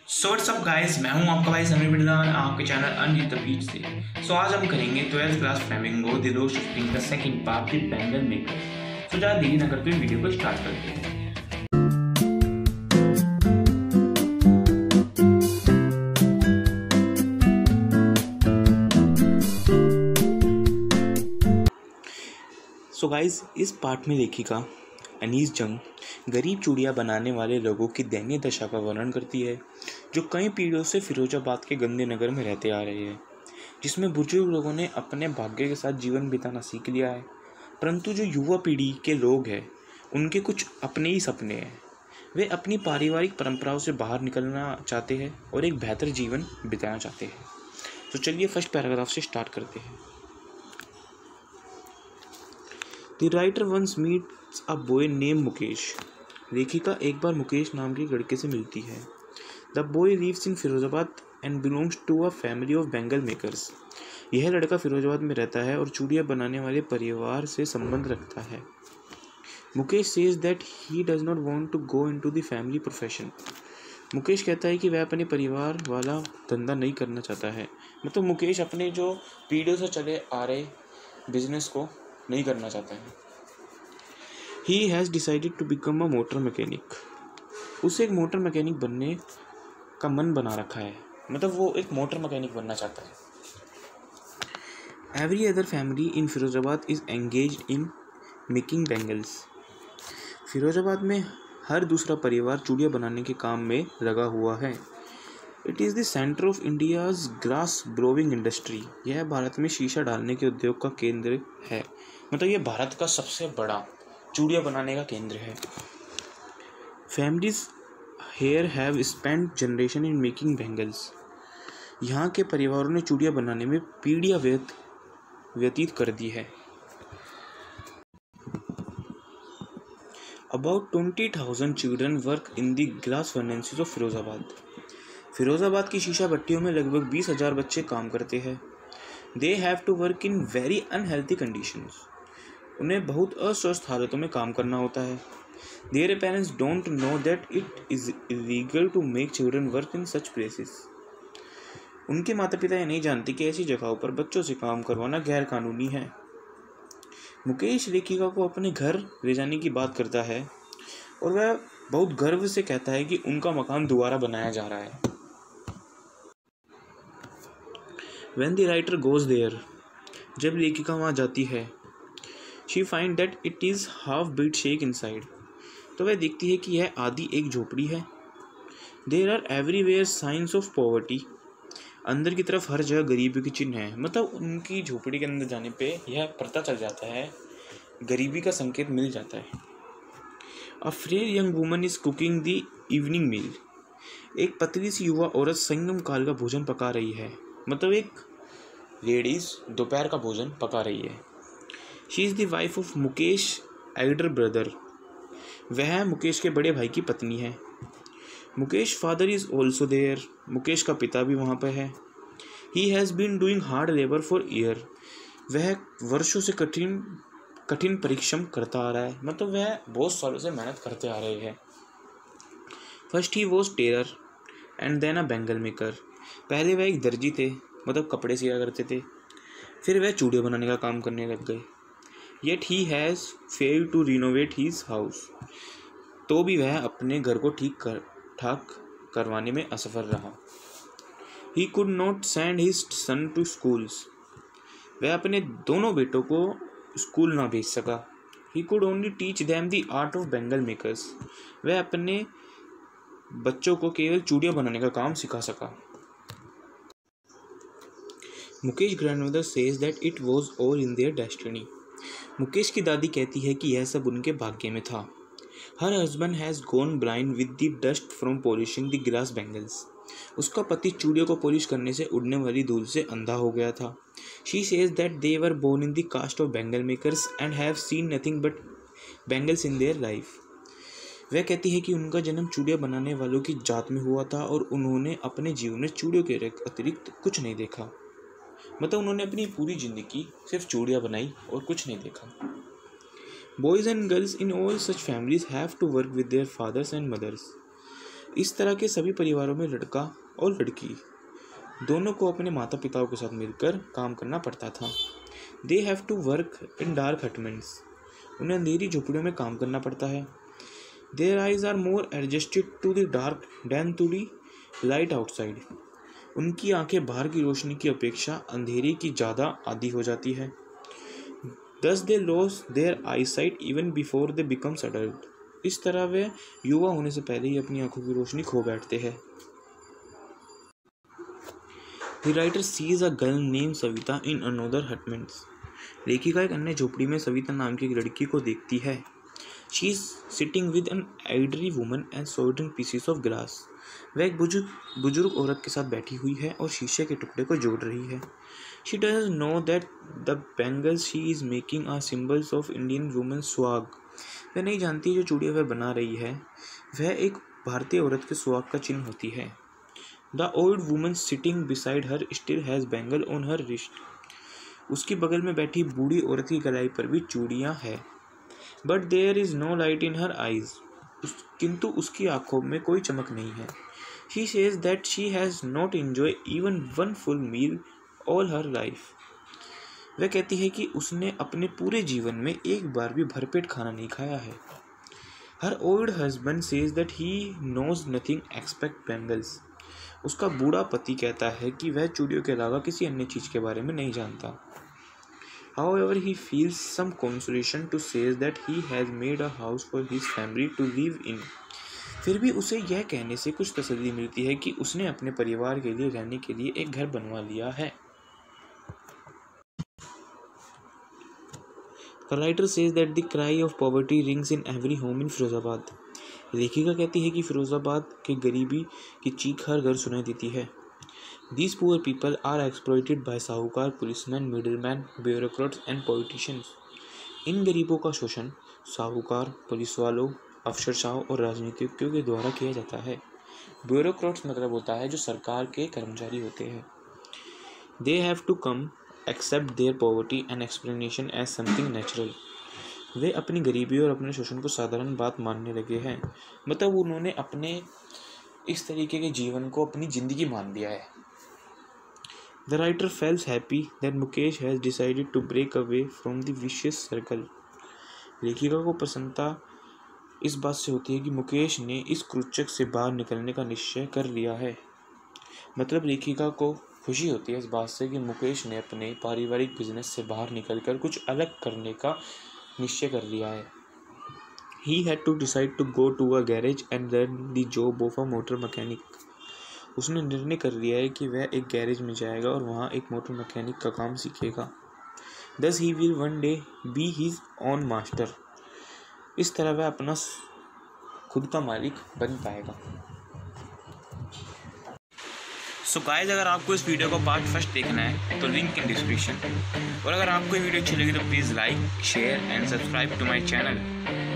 So what's up guys, मैं हूं आपका भाई समीर बिरला आपके चैनल अनजीत द बीच से। सो आज हम करेंगे 12th class Flamingo the rose shifting का second part with bangle maker. So ज़्यादा देरी ना करते हुए वीडियो को स्टार्ट करते हैं। सो गाइस, इस पार्ट में लेखिका अनीस जंग गरीब चूड़ियाँ बनाने वाले लोगों की दयनीय दशा का वर्णन करती है, जो कई पीढ़ियों से फिरोजाबाद के गंदे नगर में रहते आ रहे हैं, जिसमें बुजुर्ग लोगों ने अपने भाग्य के साथ जीवन बिताना सीख लिया है, परंतु जो युवा पीढ़ी के लोग हैं उनके कुछ अपने ही सपने हैं। वे अपनी पारिवारिक परंपराओं से बाहर निकलना चाहते हैं और एक बेहतर जीवन बिताना चाहते हैं। तो चलिए फर्स्ट पैराग्राफ से स्टार्ट करते हैं। The writer once meets a boy named Mukesh. लेखिका एक बार मुकेश नाम के लड़के से मिलती है। The boy lives in Firozabad and belongs to a family of bengal makers। यह लड़का फिरोजाबाद में रहता है और चूड़ियाँ बनाने वाले परिवार से संबंध रखता है। Mukesh says that he does not want to go into the family profession। Mukesh कहता है कि वह अपने परिवार वाला धंधा नहीं करना चाहता है। मतलब मुकेश अपने जो पीढ़ियों से चले आ रहे बिजनेस को नहीं करना चाहता है। He has decided to become a motor mechanic। उसे एक मोटर मैकेनिक बनने का मन बना रखा है, मतलब वो एक मोटर मैकेनिक बनना चाहता है। Every other family in Firozabad is engaged in making bangles। Firozabad में हर दूसरा परिवार चूड़ियाँ बनाने के काम में लगा हुआ है। It is the centre of India's glass blowing industry. यह भारत में शीशा डालने के उद्योग का केंद्र है, मतलब ये भारत का सबसे बड़ा चूड़ियाँ बनाने का केंद्र है। Families here have spent generation in making bangles. यहाँ के परिवारों ने चूड़ियाँ बनाने में पीढ़ियाँ व्यतीत कर दी है। About 20,000 children work in the glass furnaces of Firozabad. Firozabad की शीशा भट्टियों में लगभग 20,000 बच्चे काम करते हैं। They have to work in very unhealthy conditions. उन्हें बहुत अस्वस्थ हालतों में काम करना होता है। Their parents don't know that it is illegal to make children work in such places. उनके माता पिता ये नहीं जानते कि ऐसी जगहों पर बच्चों से काम करवाना गैर कानूनी है। मुकेश लेखिका को अपने घर ले जाने की बात करता है और वह बहुत गर्व से कहता है कि उनका मकान दोबारा बनाया जा रहा है। When the writer goes there, जब लेखिका वहाँ जाती है, she find that it is half built shack inside। तो वह देखती है कि यह आधी एक झोपड़ी है। There are everywhere signs of poverty। अंदर की तरफ हर जगह गरीबी के चिन्ह हैं। मतलब उनकी झोपड़ी के अंदर जाने पे यह पता चल जाता है, गरीबी का संकेत मिल जाता है। A frail young woman is cooking the evening meal। एक पतली सी युवा औरत संगम काल का भोजन पका रही है। मतलब एक लेडीज दोपहर का भोजन पका रही है। She is the wife of Mukesh elder brother. वह मुकेश के बड़े भाई की पत्नी है। Mukesh father is also there. Mukesh का पिता भी वहाँ पर है। He has been doing hard labour for year. वह वर्षों से कठिन परिश्रम करता आ रहा है, मतलब वह बहुत सालों से मेहनत करते आ रहे हैं। First he was tailor and then a bangle maker. पहले वह एक दर्जी थे, मतलब कपड़े सिया करते थे। फिर वह चूड़ियाँ बनाने का काम करने लग गए। Yet he has failed to renovate his house. तो भी वह अपने घर को ठीक ठाक करवाने में असफल रहा। He could not send his son to schools. वह अपने दोनों बेटों को स्कूल ना भेज सका। He could only teach them the art of bangle makers. वह अपने बच्चों को केवल चूड़ियाँ बनाने का काम सिखा सका। Mukesh grandmother says that it was all in their destiny. Mukesh की दादी कहती है कि यह सब उनके भाग्य में था। Her husband has gone blind with the dust from polishing the glass bangles. उसका पति चूड़ियों को पॉलिश करने से उड़ने वाली धूल से अंधा हो गया था। She says that they were born in the caste of bangle makers and have seen nothing but bangles in their life. वह कहती है कि उनका जन्म चूड़ियाँ बनाने वालों की जात में हुआ था और उन्होंने अपने जीवन में चूड़ियों के अतिरिक्त कुछ नहीं देखा। मतलब उन्होंने अपनी पूरी ज़िंदगी सिर्फ चूड़ियाँ बनाई और कुछ नहीं देखा। Boys and girls in all such families have to work with their fathers and mothers. इस तरह के सभी परिवारों में लड़का और लड़की दोनों को अपने माता पिताओं के साथ मिलकर काम करना पड़ता था। They have to work in dark hutments, उन्हें अंधेरी झोपड़ियों में काम करना पड़ता है। Their eyes are more adjusted to the dark than to the light outside, उनकी आंखें बाहर की रोशनी की अपेक्षा अंधेरे की ज़्यादा आदी हो जाती है। Thus they lose their eyesight even before they becomes adult, इस तरह वे युवा होने से पहले ही अपनी आंखों की रोशनी खो बैठते हैं। The writer sees a girl name Savita in another hutments, लेखिका एक अन्य झोपड़ी में सविता नाम की एक लड़की को देखती है। She is sitting with an elderly woman and soldering pieces of glass, वह एक बुजुर्ग औरत के साथ बैठी हुई है और शीशे के टुकड़े को जोड़ रही है। She doesn't know that the bangles she is making are symbols of Indian women suhag, वह नहीं जानती जो चूड़ियाँ वह बना रही है वह एक भारतीय औरत के सुहाग का चिन्ह होती है। The old woman sitting beside her still has bangle on her wrist, उसकी बगल में बैठी बूढ़ी औरत की कलाई पर भी चूड़ियाँ हैं। But there is no light in her eyes, किंतु उसकी आंखों में कोई चमक नहीं है। She says that she has not enjoy even one full meal all her life, वह कहती है कि उसने अपने पूरे जीवन में एक बार भी भरपेट खाना नहीं खाया है। Her old husband says that he knows nothing expect bangles, उसका बूढ़ा पति कहता है कि वह चूड़ियों के अलावा किसी अन्य चीज़ के बारे में नहीं जानता। However, he feels some consolation to say that he has made a house for his family to live in. फिर भी उसे यह कहने से कुछ तसल्ली मिलती है कि उसने अपने परिवार के लिए रहने के लिए एक घर बनवा लिया है। The writer says that the cry of poverty rings in every home in Firozabad, लेखिका कहती है कि फिरोजाबाद के गरीबी की चीख हर घर सुनाई देती है। These poor people are exploited by साहूकार, policeman, middleman, bureaucrats and politicians, इन गरीबों का शोषण साहूकार, पुलिस वालों, अफसरशाहों और राजनीतिज्ञों के द्वारा किया जाता है। ब्यूरोक्रेट्स मतलब होता है जो सरकार के कर्मचारी होते हैं। They have to come accept their poverty and explanation as something natural, वे अपनी गरीबी और अपने शोषण को साधारण बात मानने लगे हैं, मतलब उन्होंने अपने इस तरीके के जीवन को अपनी ज़िंदगी मान लिया है। The writer feels happy that Mukesh has decided to break away from the vicious circle, लेखिका को प्रसन्नता इस बात से होती है कि मुकेश ने इस क्रूरचक से बाहर निकलने का निश्चय कर लिया है। मतलब लेखिका को खुशी होती है इस बात से कि मुकेश ने अपने पारिवारिक बिजनेस से बाहर निकलकर कुछ अलग करने का निश्चय कर लिया है। He had to decide to go to a garage and learn the job of a motor mechanic, उसने निर्णय कर लिया है कि वह एक गैरेज में जाएगा और वहाँ एक मोटर मैकेनिक का काम सीखेगा। Thus he will one day be his own master, इस तरह वह अपना खुद का मालिक बन पाएगा। सो गाइस, अगर आपको इस वीडियो को पार्ट फर्स्ट देखना है तो लिंक इन डिस्क्रिप्शन, और अगर आपको ये वीडियो अच्छी लगी तो please like, share and subscribe to my channel.